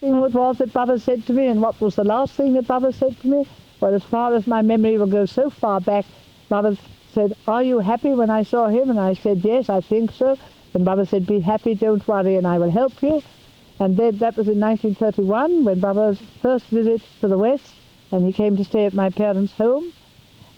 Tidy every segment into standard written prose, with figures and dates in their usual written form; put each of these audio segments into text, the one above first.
thing it was that Baba said to me, and what was the last thing that Baba said to me? Well, as far as my memory will go so far back, Baba said, "Are you happy?" when I saw him, and I said, "Yes, I think so." And Baba said, "Be happy, don't worry, and I will help you." And then that was in 1931, when Baba's first visit to the West, and he came to stay at my parents' home.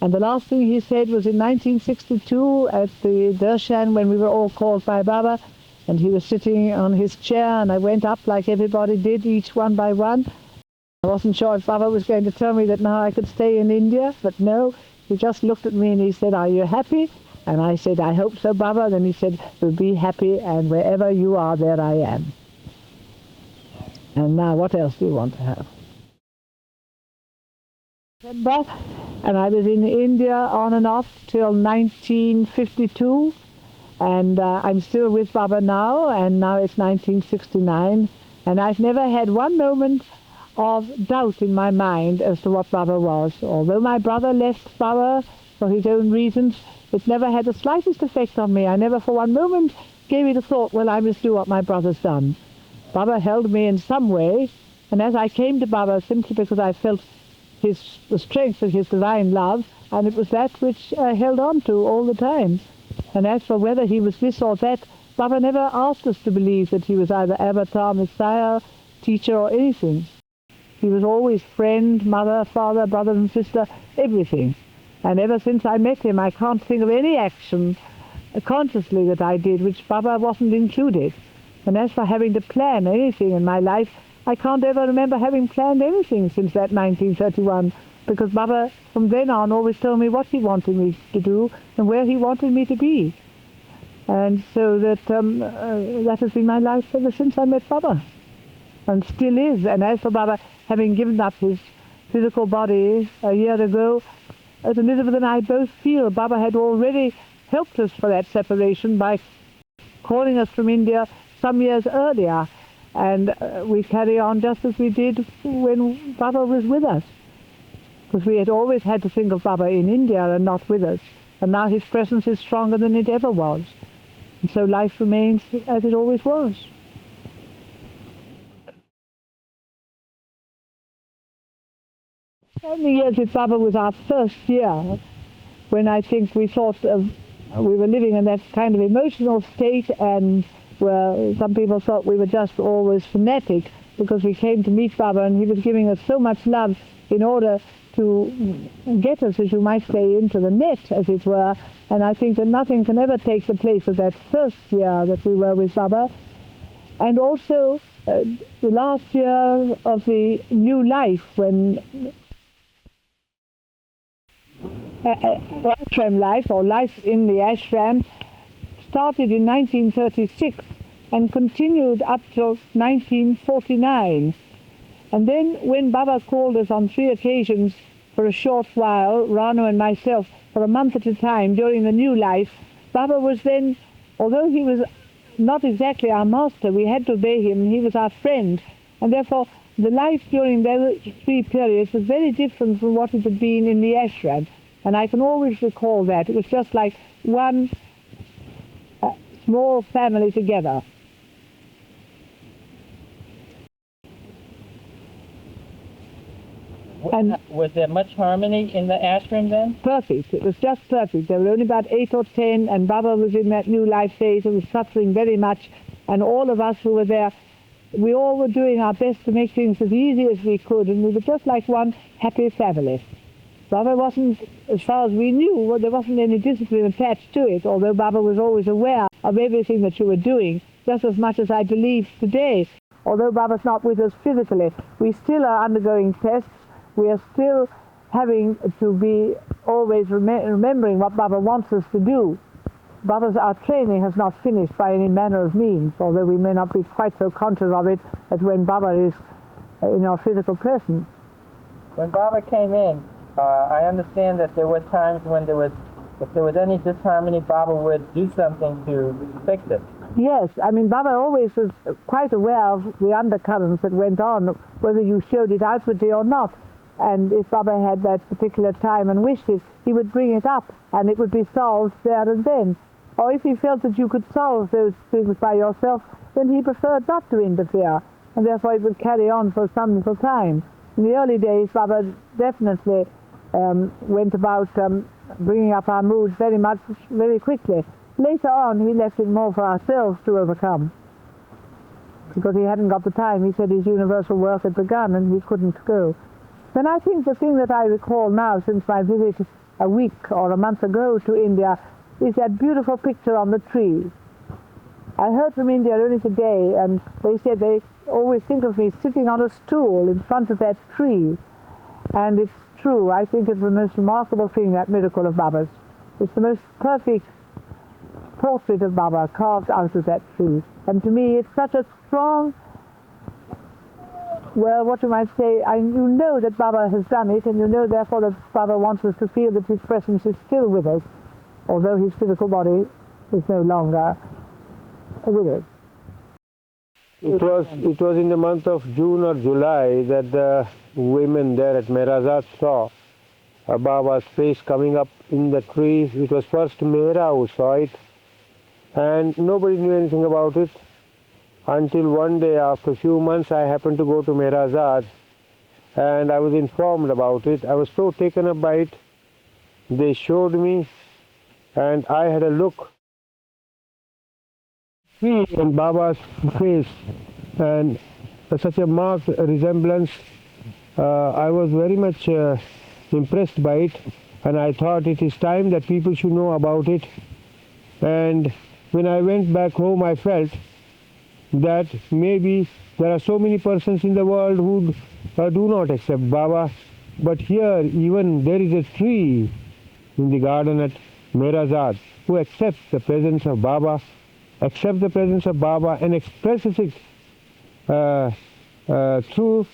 And the last thing he said was in 1962 at the Darshan, when we were all called by Baba, and he was sitting on his chair, and I went up like everybody did, each one by one. I wasn't sure if Baba was going to tell me that now I could stay in India, but no, he just looked at me and he said, "Are you happy?" And I said, "I hope so, Baba." Then he said, "Well, be happy, and wherever you are, there I am." And now, what else do you want to have? And I was in India on and off till 1952, and I'm still with Baba now, and now it's 1969, and I've never had one moment of doubt in my mind as to what Baba was. Although my brother left Baba for his own reasons, it never had the slightest effect on me. I never for one moment gave it a thought, well, I must do what my brother's done. Baba held me in some way, and as I came to Baba simply because I felt the strength of his divine love, and it was that which I held on to all the time. And as for whether he was this or that, Baba never asked us to believe that he was either avatar, messiah, teacher, or anything. He was always friend, mother, father, brother and sister, everything. And ever since I met him, I can't think of any action consciously that I did which Baba wasn't included. And as for having to plan anything in my life, I can't ever remember having planned anything since that 1931, because Baba from then on always told me what he wanted me to do and where he wanted me to be. And so that has been my life ever since I met Baba, and still is. And as for Baba having given up his physical body a year ago, as Elizabeth and I both feel Baba had already helped us for that separation by calling us from India some years earlier, and we carry on just as we did when Baba was with us, because we had always had to think of Baba in India and not with us, and now his presence is stronger than it ever was, and so life remains as it always was. And the years with Baba was our first year, when I think we thought we were living in that kind of emotional state, and where some people thought we were just always fanatic because we came to meet Baba and he was giving us so much love in order to get us, as you might say, into the net, as it were. And I think that nothing can ever take the place of that first year that we were with Baba. And also the last year of the new life, when ashram life, or life in the ashram, started in 1936 and continued up till 1949. And then when Baba called us on 3 occasions for a short while, Rano and myself, for a month at a time during the new life, Baba was then, although he was not exactly our master, we had to obey him, he was our friend, and therefore the life during those 3 periods was very different from what it had been in the ashram. And I can always recall that. It was just like one small family together. And was there much harmony in the ashram then? Perfect. It was just perfect. There were only about 8 or 10, and Baba was in that new life phase and was suffering very much. And all of us who were there, we all were doing our best to make things as easy as we could, and we were just like one happy family. Baba wasn't, as far as we knew, there wasn't any discipline attached to it, although Baba was always aware of everything that you were doing, just as much as I believe today. Although Baba's not with us physically, we still are undergoing tests. We are still having to be always remembering what Baba wants us to do. Our training has not finished by any manner of means, although we may not be quite so conscious of it as when Baba is in our physical presence. When Baba came in, I understand that there were times when if there was any disharmony, Baba would do something to fix it. Yes, I mean, Baba always was quite aware of the undercurrents that went on, whether you showed it outwardly or not. And if Baba had that particular time and wished it, he would bring it up, and it would be solved there and then. Or if he felt that you could solve those things by yourself, then he preferred not to interfere. and therefore it would carry on for some little time. In the early days, Baba definitely went about bringing up our moods very quickly. Later on, he left it more for ourselves to overcome, because he hadn't got the time. He said his universal work had begun and he couldn't go. Then I think the thing that I recall now, since my visit a week or a month ago to India, is that beautiful picture on the tree. I heard from India only today, and they said they always think of me sitting on a stool in front of that tree. And it's true. I think it's the most remarkable thing, that miracle of Baba's. It's the most perfect portrait of Baba carved out of that tree. And to me, it's such a strong, well, what you might say, you know that Baba has done it, and you know therefore that Baba wants us to feel that his presence is still with us, although his physical body is no longer with us. It was in the month of June or July that the women there at Meherazad saw Baba's face coming up in the tree. It was first Mehra who saw it, and nobody knew anything about it until one day, after a few months, I happened to go to Meherazad and I was informed about it. I was so taken up by it. They showed me and I had a look in Baba's face, and such a marked resemblance. I was very much impressed by it, and I thought it is time that people should know about it. And when I went back home, I felt that maybe there are so many persons in the world who do not accept Baba, but here even there is a tree in the garden at Meherazad who accepts the presence of Baba, and expresses it through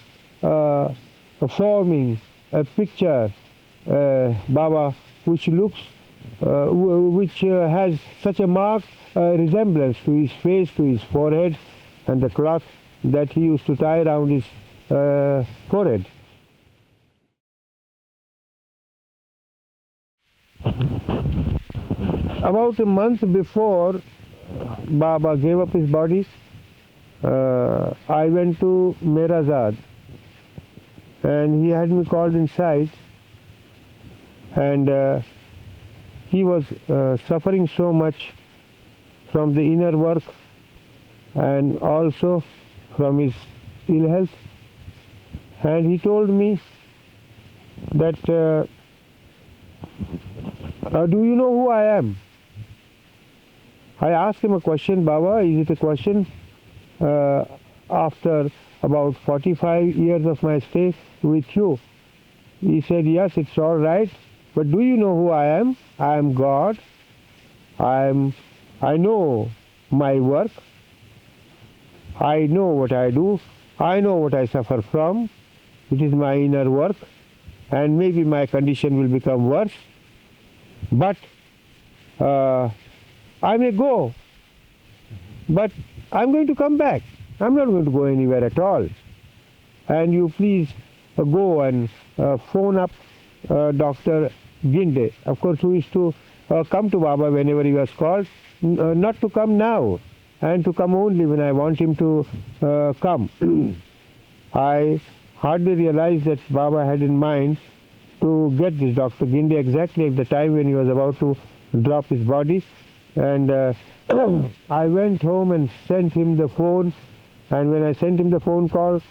forming a picture, Baba, which looks, which has such a marked resemblance to his face, to his forehead, and the cloth that he used to tie around his forehead. About a month before Baba gave up his body, I went to Meherazad, and he had me called inside, and he was suffering so much from the inner work and also from his ill health, and he told me that do you know who I am? I asked him a question, Baba, is it a question? After about 45 years of my stay with you. He said, yes, it's all right, but do you know who I am? I am God. I know my work. I know what I do. I know what I suffer from. It is my inner work, and maybe my condition will become worse. But I may go, but I'm going to come back. I'm not going to go anywhere at all. And you please go and phone up Dr. Ginde, of course, who is to come to Baba whenever he was called, not to come now, and to come only when I want him to come. I hardly realized that Baba had in mind to get this Dr. Ginde exactly at the time when he was about to drop his body. And I went home and sent him the phone, and when I sent him the phone call,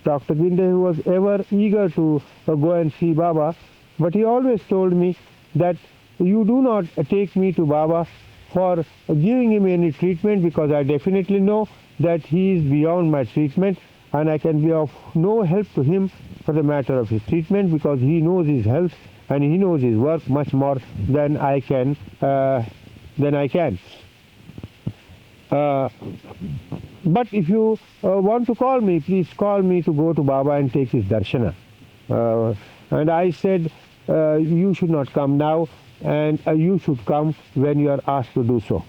Dr. Ginde, who was ever eager to go and see Baba, but he always told me that you do not take me to Baba for giving him any treatment, because I definitely know that he is beyond my treatment, and I can be of no help to him for the matter of his treatment, because he knows his health and he knows his work much more than I can. But if you want to call me, please call me to go to Baba and take his darshana. And I said, you should not come now, and you should come when you are asked to do so.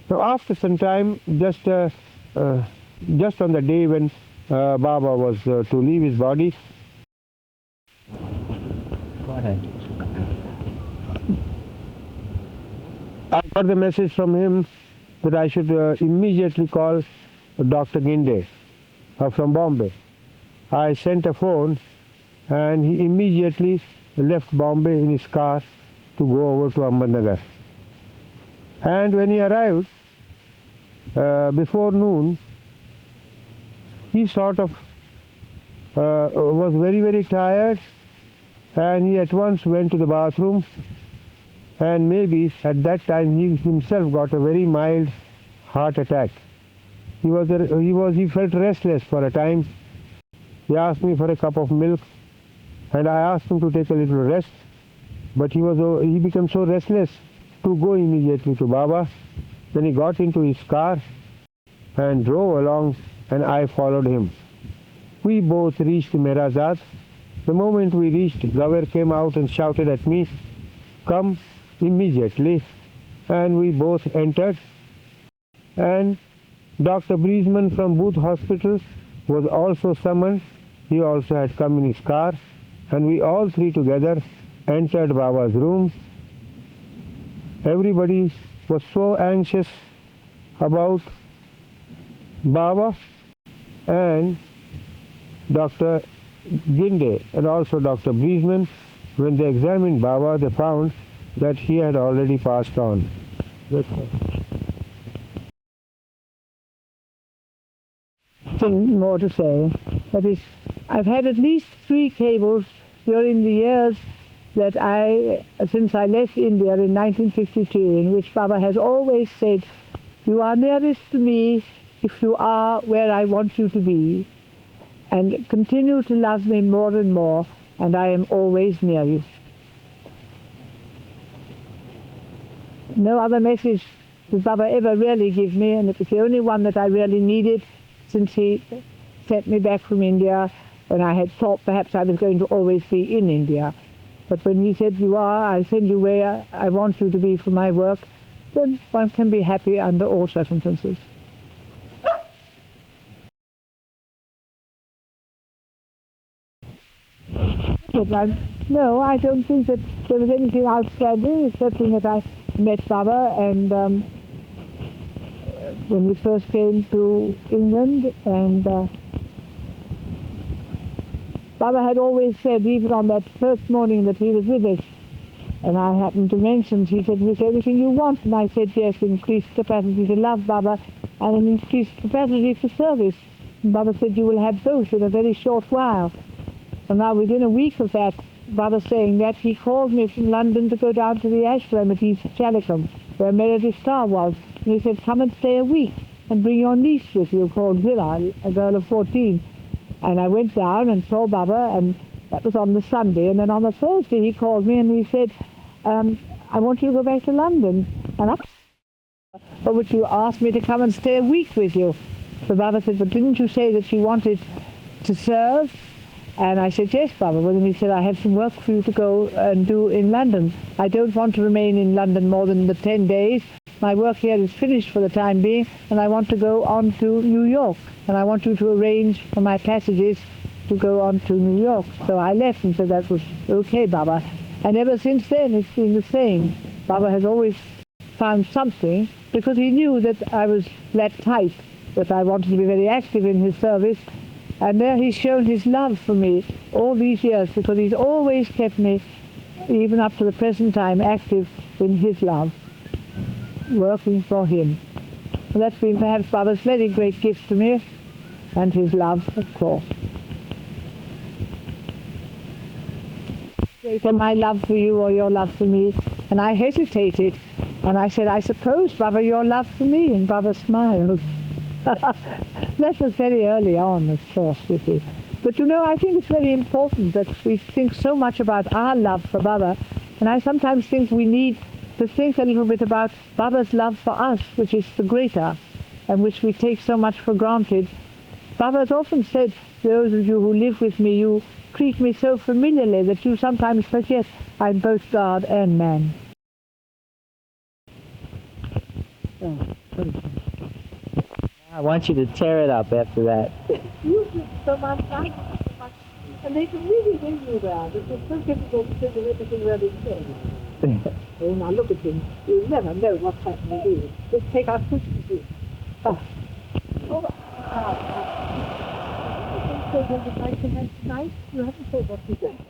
So after some time, just on the day when Baba was to leave his body, I got the message from him that I should immediately call Dr. Ginde. from Bombay. I sent a phone and he immediately left Bombay in his car to go over to Ahmednagar. And when he arrived, before noon, he sort of was very, very tired, and he at once went to the bathroom, and maybe at that time he himself got a very mild heart attack. He felt restless for a time. He asked me for a cup of milk, and I asked him to take a little rest, but he became so restless to go immediately to Baba. Then he got into his car and drove along, and I followed him. We both reached Mehrazad. The moment we reached, Gaver came out and shouted at me, "Come immediately," and we both entered. And Dr. Briesman from Booth Hospital was also summoned. He also had come in his car, and we all three together entered Baba's room. Everybody was so anxious about Baba, and Dr. Ginde and also Dr. Briesman, when they examined Baba, they found that he had already passed on. Nothing more to say. That is, I've had at least 3 cables during the years that since I left India in 1952, in which Baba has always said, "You are nearest to me if you are where I want you to be, and continue to love me more and more, and I am always near you." No other message did Baba ever really give me, and it was the only one that I really needed since he sent me back from India, when I had thought perhaps I was going to always be in India. But when he said, "You are, I send you where I want you to be for my work," then one can be happy under all circumstances. But no, I don't think that there was anything outstanding, except that I met Baba, and when we first came to England, and Baba had always said, even on that first morning that he was with us, and I happened to mention, he said, "Is there anything you want?" And I said, "Yes, increased capacity to love, Baba, and an increased capacity for service." And Baba said, "You will have both in a very short while." And now within a week of that, Baba saying that, he called me from London to go down to the ashram at East Chalicum, where Meredith Starr was. And he said, "Come and stay a week and bring your niece with you, called Zilla, a girl of 14. And I went down and saw Baba, and that was on the Sunday. And then on the Thursday he called me and he said, "I want you to go back to London." And "But would you ask me to come and stay a week with you?" So Baba said, "But didn't you say that you wanted to serve?" And I said, "Yes, Baba." Well, then he said, "I have some work for you to go and do in London. I don't want to remain in London more than the 10 days. My work here is finished for the time being, and I want to go on to New York. And I want you to arrange for my passages to go on to New York." So I left and said that was okay, Baba. And ever since then it's been the same. Baba has always found something, because he knew that I was that type, that I wanted to be very active in his service. And there he's shown his love for me all these years, because he's always kept me, even up to the present time, active in his love, working for him. And that's been perhaps Baba's very great gift to me, and his love, of course. For my love for you or your love for me, and I hesitated, and I said, "I suppose, Baba, your love for me," and Baba smiled. That was very early on, of course, you see. But you know, I think it's very important that we think so much about our love for Baba, and I sometimes think we need to think a little bit about Baba's love for us, which is the greater, and which we take so much for granted. Baba has often said, "Those of you who live with me, you treat me so familiarly that you sometimes forget I'm both God and man." I want you to tear it up after that. You did so much, I did so much, and they can really hear you there. It's so difficult to figure everything really says. Oh, now look at him. You never know what's happening here. Let's take our Christmas. Oh. said what you'd like to have tonight? You haven't said what you did.